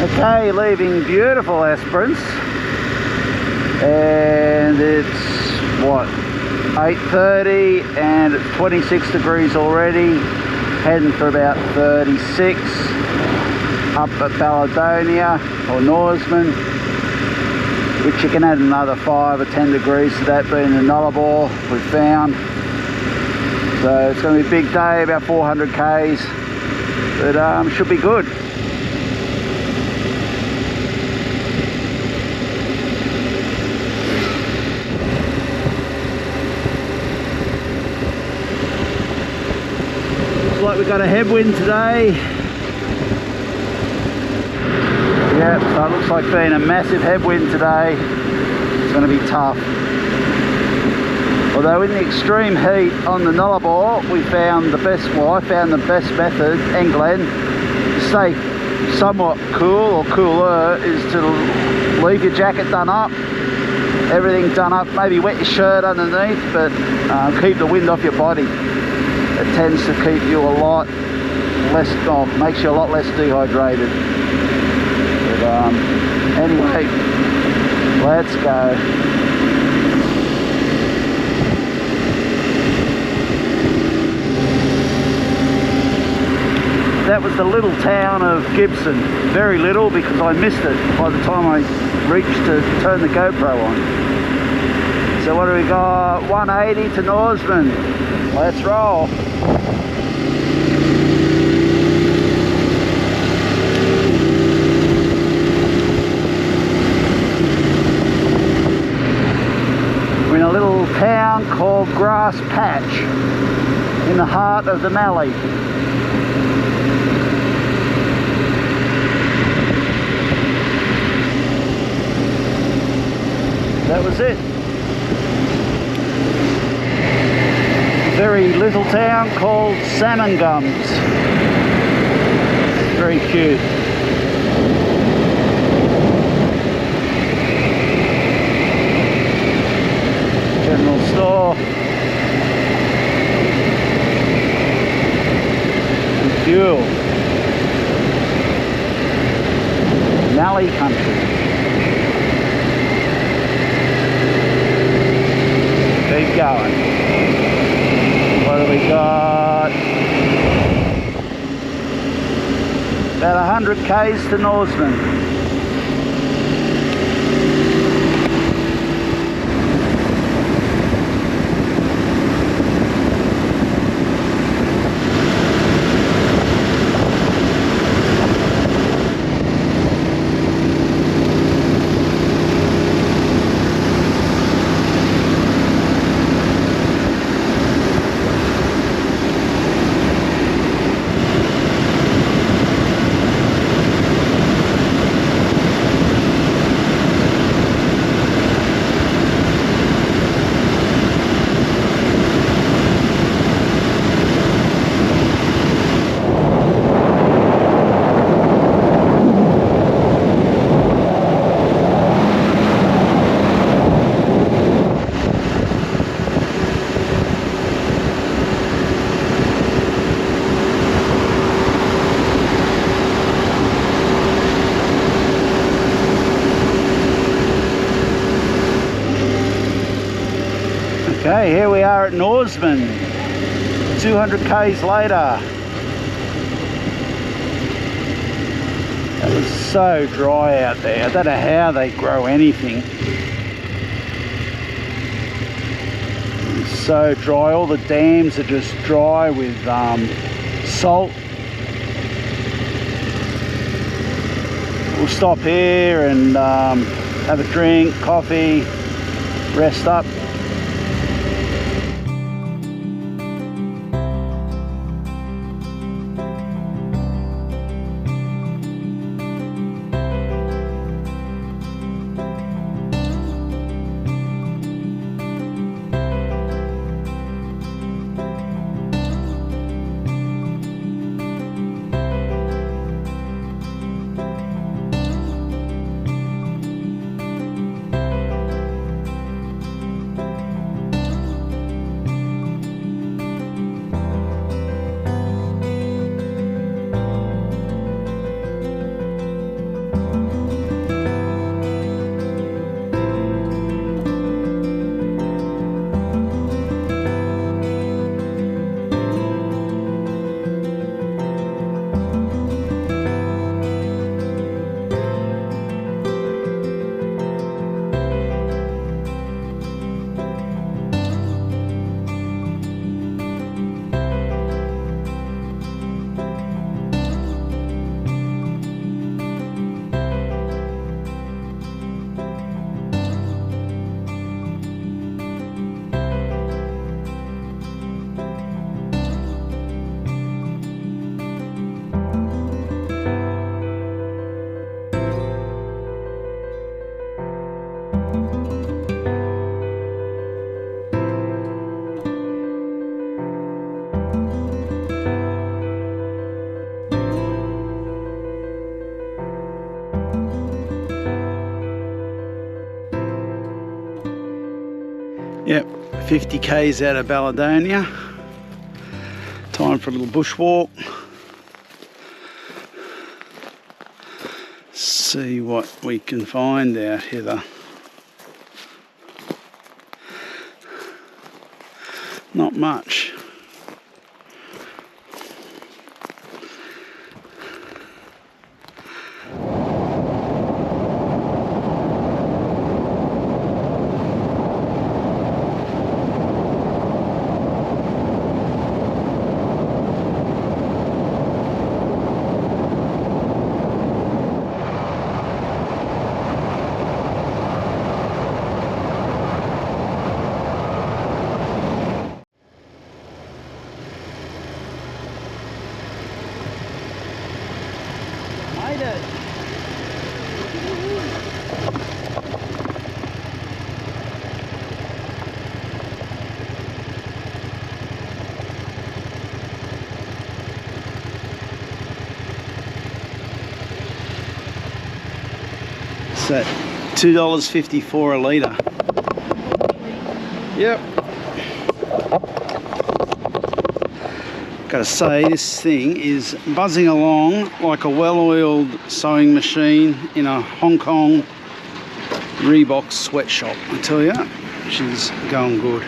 Okay, leaving beautiful Esperance, and it's what, 8:30, and it's 26 degrees already, heading for about 36 up at Balladonia or Norseman, which you can add another 5 or 10 degrees to that, being the Nullarbor we found. So it's going to be a big day, about 400 k's, but should be good. Like we've got a headwind today. Yep, so it looks like being a massive headwind today. It's going to be tough. Although in the extreme heat on the Nullarbor, we found the best, well, I found the best method, England, to stay somewhat cool or cooler, is to leave your jacket done up, everything done up, maybe wet your shirt underneath, but keep the wind off your body. It tends to keep you a lot less, makes you a lot less dehydrated. But anyway, let's go. That was the little town of Gibson. Very little, because I missed it by the time I reached to turn the GoPro on. So what do we got? 180 to Norsesman. Let's roll. We're in a little town called Grass Patch in the heart of the Mallee. That was it. Very little town called Salmon Gums. Very cute. General store. And fuel. Mallee country. Keep going. What do we got? About 100 k's to Norsesman. Okay, here we are at Norsesman, 200 k's later. It was so dry out there. I don't know how they grow anything. It's so dry. All the dams are just dry with salt. We'll stop here and have a drink, coffee, rest up. 50 k's out of Balladonia. Time for a little bushwalk. See what we can find out here. Not much. So $2.54 a litre. Yep. Gotta say, this thing is buzzing along like a well-oiled sewing machine in a Hong Kong Reebok sweatshop. I tell you, she's going good.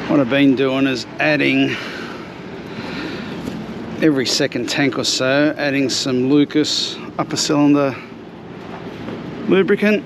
What I've been doing is adding every second tank or so, adding some Lucas upper cylinder lubricant.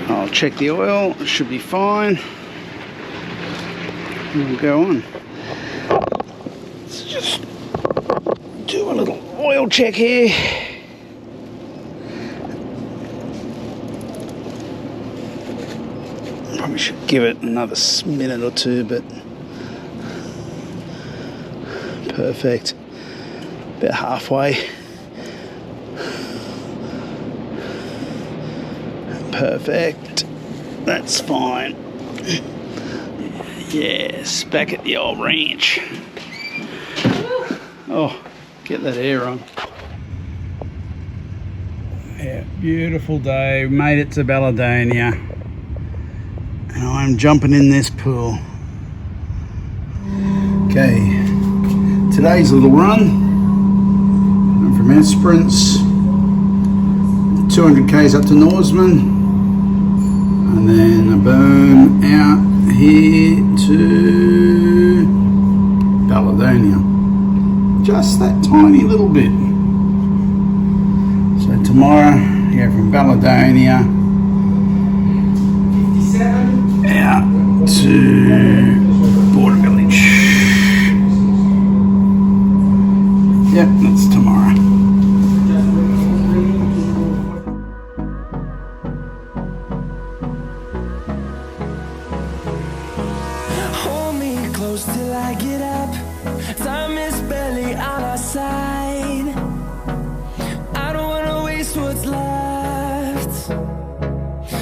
I'll check the oil, it should be fine. We'll go on. Let's just do a little oil check here. Probably should give it another minute or two, but perfect. About halfway. Perfect. That's fine. Yes, back at the old ranch. Oh, get that air on. Yeah, beautiful day. We made it to Balladonia. And I'm jumping in this pool. Okay, today's little run. I'm from Esperance, 200 k's up to Norsesman, and then a boom out here to Balladonia. Just that tiny little bit. So tomorrow, yeah, from Balladonia out to Border Village. Yep, that's tomorrow. Hold me close till I get up. Time is barely on our side. I don't wanna waste what's left.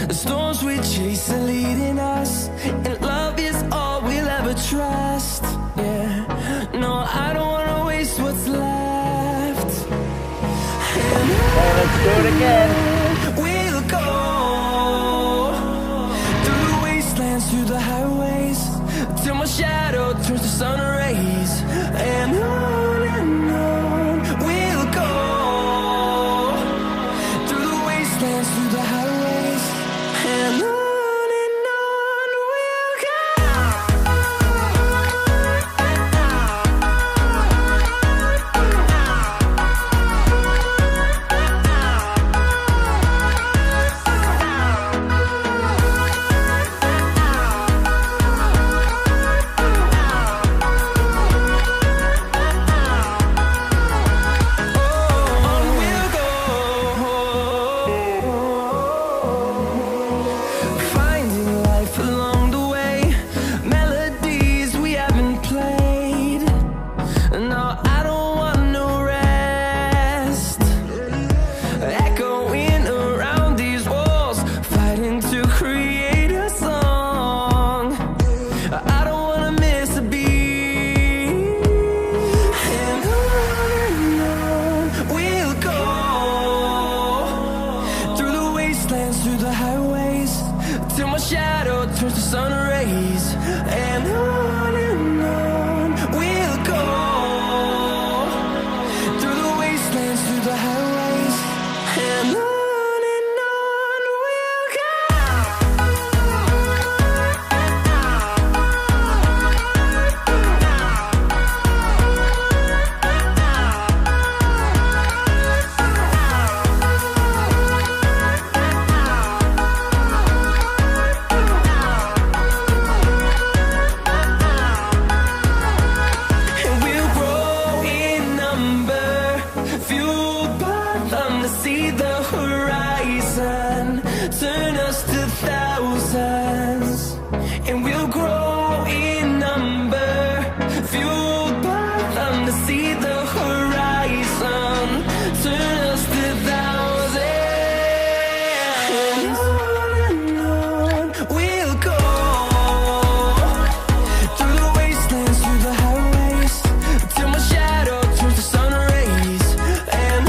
The storms we chase are leading us, and love is all we'll ever trust. Yeah, no, I don't wanna waste what's left. Let's do it again. We'll go through the wastelands, through the highways, till my shadow turns to sun rays. And on we'll go through the wastelands, through the highways, and on we'll go. shadow turns to sun rays, and on we'll go through the wastelands, through the highways, and on we'll go. See the horizon turn us to thousands, and we'll grow in number, fueled by them to see the horizon turn us to thousands, and on we'll go through the wastelands, through the highways, till my shadow turns to sun rays, and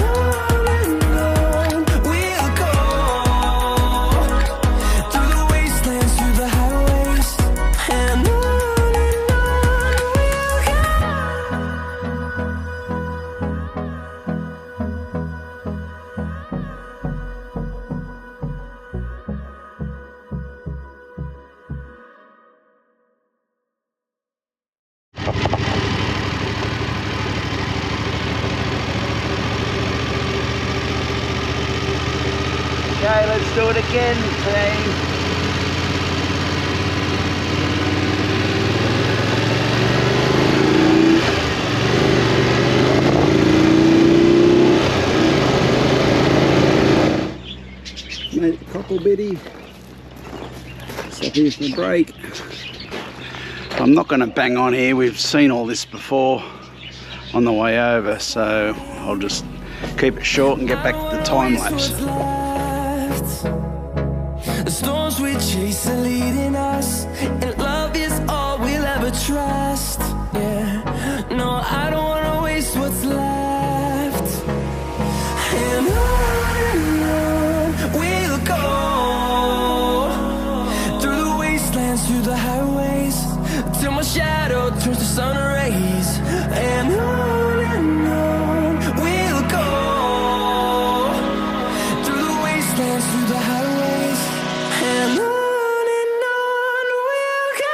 Okay, let's do it again, team. Made it Cocklebitty. Stop here for the break. I'm not going to bang on here, we've seen all this before on the way over, so I'll just keep it short and get back to the time lapse. The storms we chase are leading us, and love is all we'll ever trust. Yeah, no, I don't wanna waste what's left. And on we'll go through the wastelands, through the highways, till my shadow turns to sun rays. And on we'll go through the wastelands, through the highways, and on we'll go.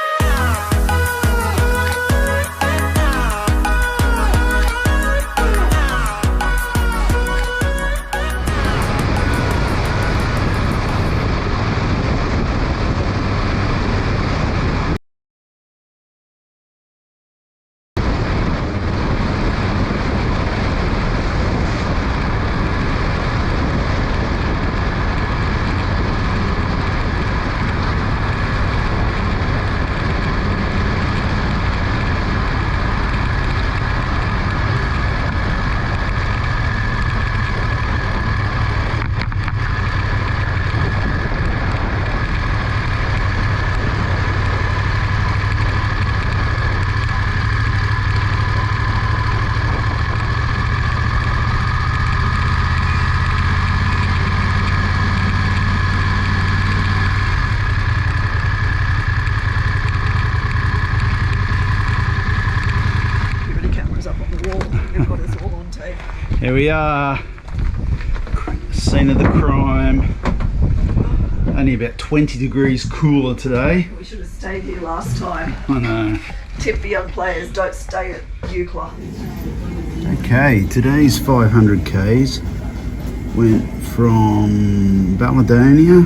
Here we are, scene of the crime. Only about 20 degrees cooler today. We should have stayed here last time. I know. Tip for young players, don't stay at Eucla. Okay, today's 500 Ks went from Balladonia,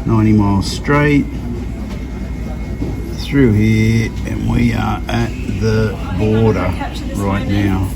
90 miles straight, through here, and we are at the border right now.